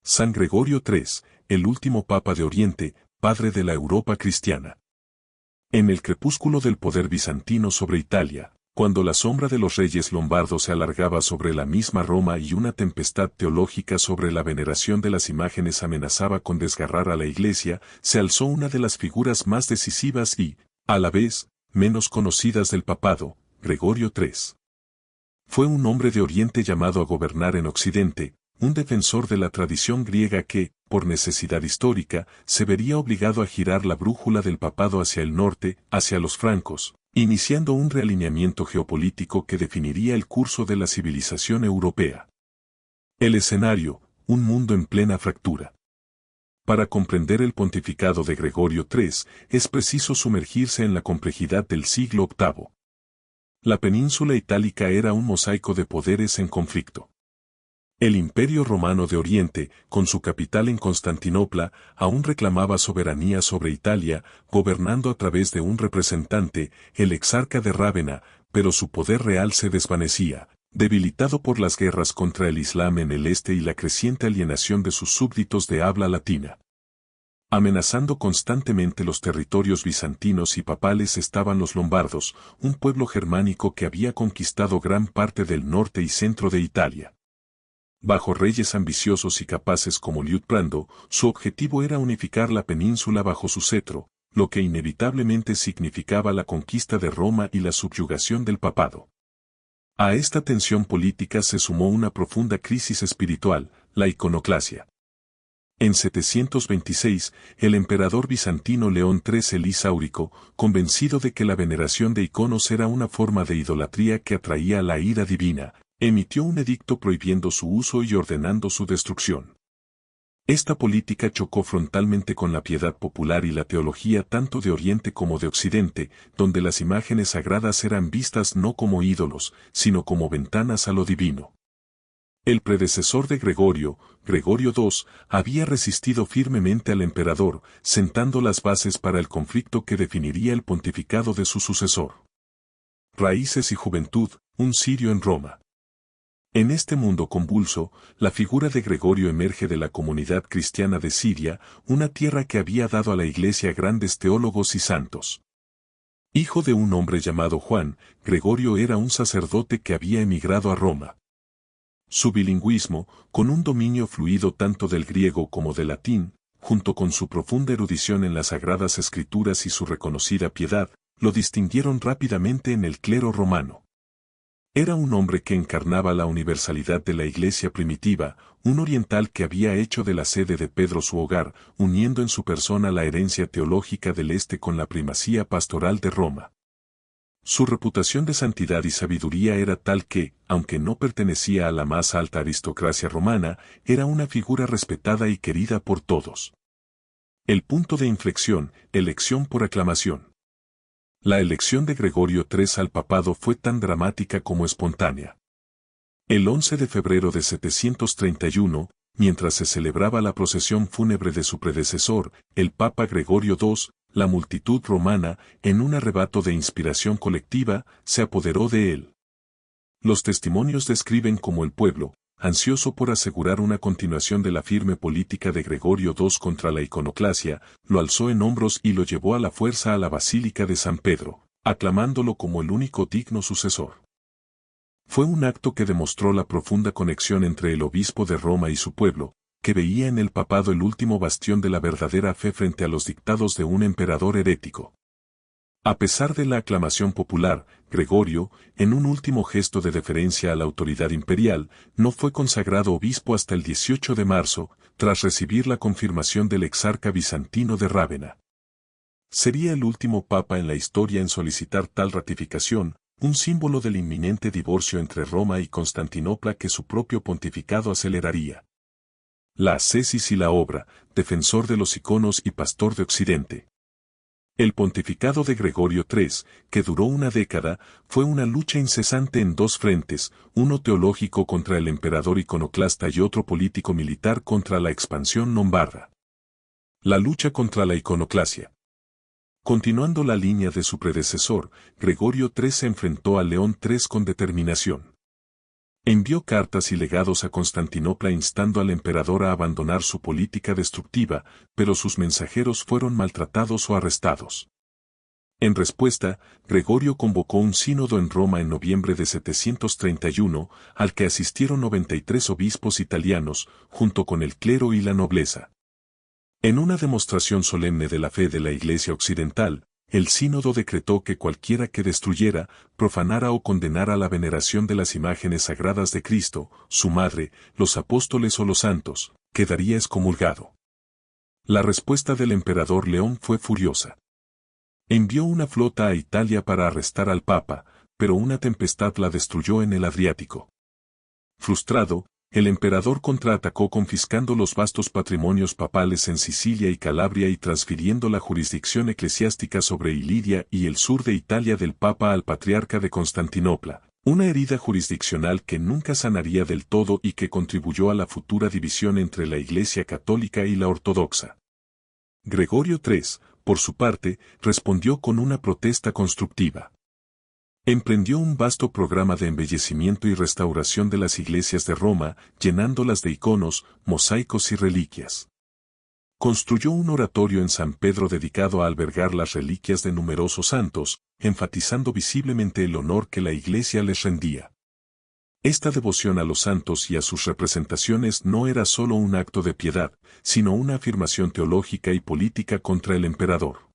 San Gregorio III, el último Papa de Oriente, padre de la Europa cristiana. En el crepúsculo del poder bizantino sobre Italia, cuando la sombra de los reyes lombardos se alargaba sobre la misma Roma y una tempestad teológica sobre la veneración de las imágenes amenazaba con desgarrar a la Iglesia, se alzó una de las figuras más decisivas y, a la vez, menos conocidas del papado, Gregorio III. Fue un hombre de Oriente llamado a gobernar en Occidente, un defensor de la tradición griega que, por necesidad histórica, se vería obligado a girar la brújula del papado hacia el norte, hacia los francos, iniciando un realineamiento geopolítico que definiría el curso de la civilización europea. El escenario, un mundo en plena fractura. Para comprender el pontificado de Gregorio III, es preciso sumergirse en la complejidad del siglo VIII. La península itálica era un mosaico de poderes en conflicto. El Imperio Romano de Oriente, con su capital en Constantinopla, aún reclamaba soberanía sobre Italia, gobernando a través de un representante, el exarca de Rávena, pero su poder real se desvanecía, debilitado por las guerras contra el Islam en el este y la creciente alienación de sus súbditos de habla latina. Amenazando constantemente los territorios bizantinos y papales estaban los lombardos, un pueblo germánico que había conquistado gran parte del norte y centro de Italia. Bajo reyes ambiciosos y capaces como Liutprando, su objetivo era unificar la península bajo su cetro, lo que inevitablemente significaba la conquista de Roma y la subyugación del papado. A esta tensión política se sumó una profunda crisis espiritual, la iconoclasia. En 726, el emperador bizantino León III el Isáurico, convencido de que la veneración de iconos era una forma de idolatría que atraía la ira divina, emitió un edicto prohibiendo su uso y ordenando su destrucción. Esta política chocó frontalmente con la piedad popular y la teología tanto de Oriente como de Occidente, donde las imágenes sagradas eran vistas no como ídolos, sino como ventanas a lo divino. El predecesor de Gregorio, Gregorio II, había resistido firmemente al emperador, sentando las bases para el conflicto que definiría el pontificado de su sucesor. Raíces y juventud, un sirio en Roma. En este mundo convulso, la figura de Gregorio emerge de la comunidad cristiana de Siria, una tierra que había dado a la Iglesia grandes teólogos y santos. Hijo de un hombre llamado Juan, Gregorio era un sacerdote que había emigrado a Roma. Su bilingüismo, con un dominio fluido tanto del griego como del latín, junto con su profunda erudición en las sagradas escrituras y su reconocida piedad, lo distinguieron rápidamente en el clero romano. Era un hombre que encarnaba la universalidad de la Iglesia primitiva, un oriental que había hecho de la sede de Pedro su hogar, uniendo en su persona la herencia teológica del Este con la primacía pastoral de Roma. Su reputación de santidad y sabiduría era tal que, aunque no pertenecía a la más alta aristocracia romana, era una figura respetada y querida por todos. El punto de inflexión, elección por aclamación. La elección de Gregorio III al papado fue tan dramática como espontánea. El 11 de febrero de 731, mientras se celebraba la procesión fúnebre de su predecesor, el Papa Gregorio II, la multitud romana, en un arrebato de inspiración colectiva, se apoderó de él. Los testimonios describen cómo el pueblo, ansioso por asegurar una continuación de la firme política de Gregorio II contra la iconoclasia, lo alzó en hombros y lo llevó a la fuerza a la Basílica de San Pedro, aclamándolo como el único digno sucesor. Fue un acto que demostró la profunda conexión entre el obispo de Roma y su pueblo, que veía en el papado el último bastión de la verdadera fe frente a los dictados de un emperador herético. A pesar de la aclamación popular, Gregorio, en un último gesto de deferencia a la autoridad imperial, no fue consagrado obispo hasta el 18 de marzo, tras recibir la confirmación del exarca bizantino de Rávena. Sería el último papa en la historia en solicitar tal ratificación, un símbolo del inminente divorcio entre Roma y Constantinopla que su propio pontificado aceleraría. La ascesis y la obra, defensor de los iconos y pastor de Occidente. El pontificado de Gregorio III, que duró una década, fue una lucha incesante en dos frentes, uno teológico contra el emperador iconoclasta y otro político-militar contra la expansión lombarda. La lucha contra la iconoclasia. Continuando la línea de su predecesor, Gregorio III se enfrentó a León III con determinación. Envió cartas y legados a Constantinopla instando al emperador a abandonar su política destructiva, pero sus mensajeros fueron maltratados o arrestados. En respuesta, Gregorio convocó un sínodo en Roma en noviembre de 731, al que asistieron 93 obispos italianos, junto con el clero y la nobleza. En una demostración solemne de la fe de la Iglesia occidental, el sínodo decretó que cualquiera que destruyera, profanara o condenara la veneración de las imágenes sagradas de Cristo, su madre, los apóstoles o los santos, quedaría excomulgado. La respuesta del emperador León fue furiosa. Envió una flota a Italia para arrestar al Papa, pero una tempestad la destruyó en el Adriático. Frustrado, el emperador contraatacó confiscando los vastos patrimonios papales en Sicilia y Calabria y transfiriendo la jurisdicción eclesiástica sobre Iliria y el sur de Italia del Papa al patriarca de Constantinopla, una herida jurisdiccional que nunca sanaría del todo y que contribuyó a la futura división entre la Iglesia católica y la ortodoxa. Gregorio III, por su parte, respondió con una protesta constructiva. Emprendió un vasto programa de embellecimiento y restauración de las iglesias de Roma, llenándolas de iconos, mosaicos y reliquias. Construyó un oratorio en San Pedro dedicado a albergar las reliquias de numerosos santos, enfatizando visiblemente el honor que la iglesia les rendía. Esta devoción a los santos y a sus representaciones no era solo un acto de piedad, sino una afirmación teológica y política contra el emperador.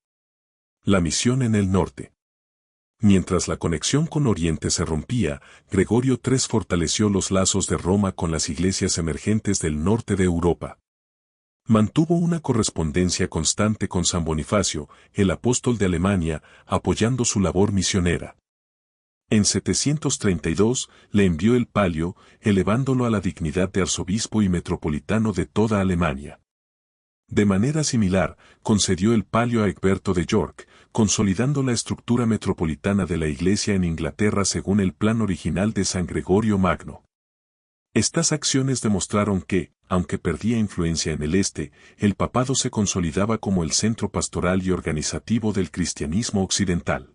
La misión en el norte. Mientras la conexión con Oriente se rompía, Gregorio III fortaleció los lazos de Roma con las iglesias emergentes del norte de Europa. Mantuvo una correspondencia constante con San Bonifacio, el apóstol de Alemania, apoyando su labor misionera. En 732 le envió el palio, elevándolo a la dignidad de arzobispo y metropolitano de toda Alemania. De manera similar, concedió el palio a Egberto de York, consolidando la estructura metropolitana de la Iglesia en Inglaterra según el plan original de San Gregorio Magno. Estas acciones demostraron que, aunque perdía influencia en el este, el papado se consolidaba como el centro pastoral y organizativo del cristianismo occidental.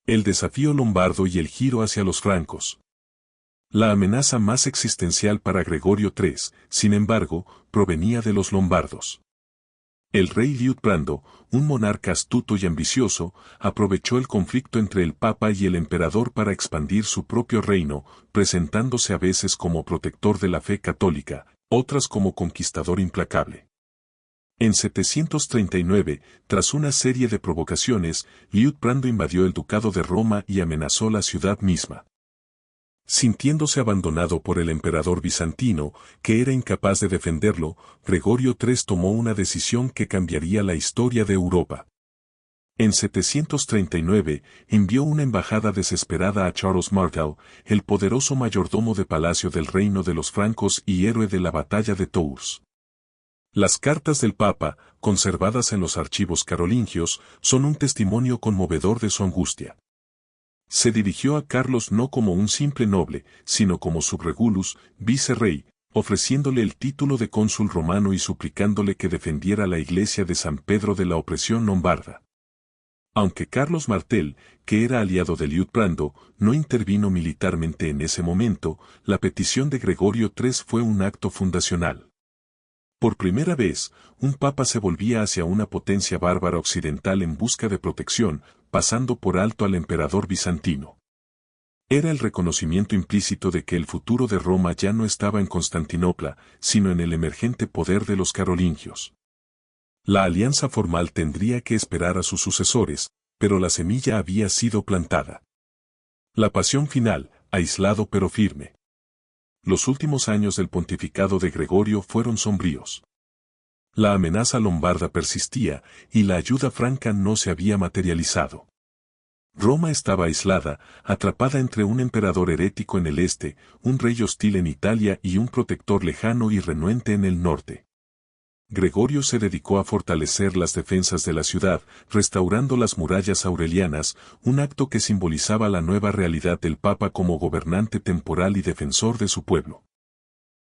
El desafío lombardo y el giro hacia los francos. La amenaza más existencial para Gregorio III, sin embargo, provenía de los lombardos. El rey Liutprando, un monarca astuto y ambicioso, aprovechó el conflicto entre el Papa y el emperador para expandir su propio reino, presentándose a veces como protector de la fe católica, otras como conquistador implacable. En 739, tras una serie de provocaciones, Liutprando invadió el ducado de Roma y amenazó la ciudad misma. Sintiéndose abandonado por el emperador bizantino, que era incapaz de defenderlo, Gregorio III tomó una decisión que cambiaría la historia de Europa. En 739, envió una embajada desesperada a Charles Martel, el poderoso mayordomo de palacio del reino de los francos y héroe de la batalla de Tours. Las cartas del Papa, conservadas en los archivos carolingios, son un testimonio conmovedor de su angustia. Se dirigió a Carlos no como un simple noble, sino como subregulus, vicerrey, ofreciéndole el título de cónsul romano y suplicándole que defendiera la iglesia de San Pedro de la opresión lombarda. Aunque Carlos Martel, que era aliado de Liutprando, no intervino militarmente en ese momento, la petición de Gregorio III fue un acto fundacional. Por primera vez, un papa se volvía hacia una potencia bárbara occidental en busca de protección, pasando por alto al emperador bizantino. Era el reconocimiento implícito de que el futuro de Roma ya no estaba en Constantinopla, sino en el emergente poder de los carolingios. La alianza formal tendría que esperar a sus sucesores, pero la semilla había sido plantada. La pasión final, aislado pero firme. Los últimos años del pontificado de Gregorio fueron sombríos. La amenaza lombarda persistía, y la ayuda franca no se había materializado. Roma estaba aislada, atrapada entre un emperador herético en el este, un rey hostil en Italia y un protector lejano y renuente en el norte. Gregorio se dedicó a fortalecer las defensas de la ciudad, restaurando las murallas aurelianas, un acto que simbolizaba la nueva realidad del Papa como gobernante temporal y defensor de su pueblo.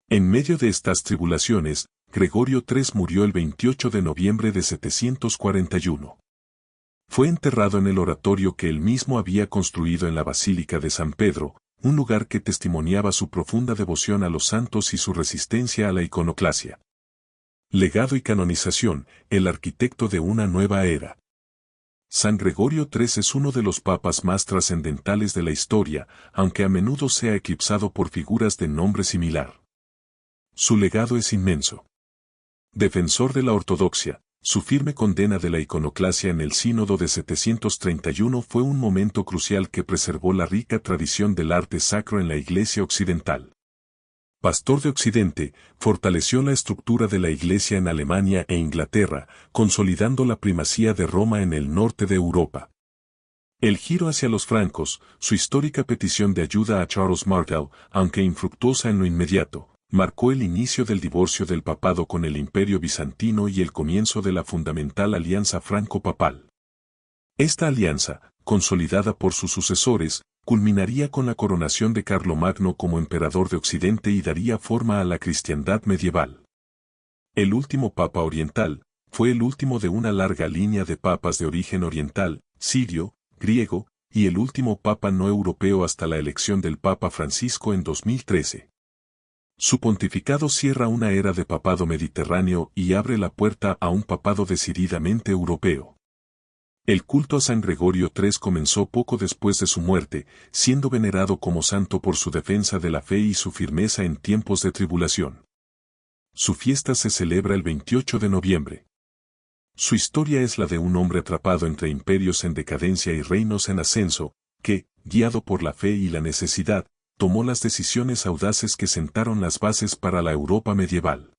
En medio de estas tribulaciones, Gregorio III murió el 28 de noviembre de 741. Fue enterrado en el oratorio que él mismo había construido en la Basílica de San Pedro, un lugar que testimoniaba su profunda devoción a los santos y su resistencia a la iconoclasia. Legado y canonización, el arquitecto de una nueva era. San Gregorio III es uno de los papas más trascendentales de la historia, aunque a menudo sea eclipsado por figuras de nombre similar. Su legado es inmenso. Defensor de la ortodoxia, su firme condena de la iconoclasia en el Sínodo de 731 fue un momento crucial que preservó la rica tradición del arte sacro en la Iglesia occidental. Pastor de Occidente, fortaleció la estructura de la Iglesia en Alemania e Inglaterra, consolidando la primacía de Roma en el norte de Europa. El giro hacia los francos, su histórica petición de ayuda a Charles Martel, aunque infructuosa en lo inmediato, marcó el inicio del divorcio del papado con el Imperio bizantino y el comienzo de la fundamental alianza franco-papal. Esta alianza, consolidada por sus sucesores, culminaría con la coronación de Carlomagno como emperador de Occidente y daría forma a la cristiandad medieval. El último papa oriental, fue el último de una larga línea de papas de origen oriental, sirio, griego, y el último papa no europeo hasta la elección del Papa Francisco en 2013. Su pontificado cierra una era de papado mediterráneo y abre la puerta a un papado decididamente europeo. El culto a San Gregorio III comenzó poco después de su muerte, siendo venerado como santo por su defensa de la fe y su firmeza en tiempos de tribulación. Su fiesta se celebra el 28 de noviembre. Su historia es la de un hombre atrapado entre imperios en decadencia y reinos en ascenso, que, guiado por la fe y la necesidad, tomó las decisiones audaces que sentaron las bases para la Europa medieval.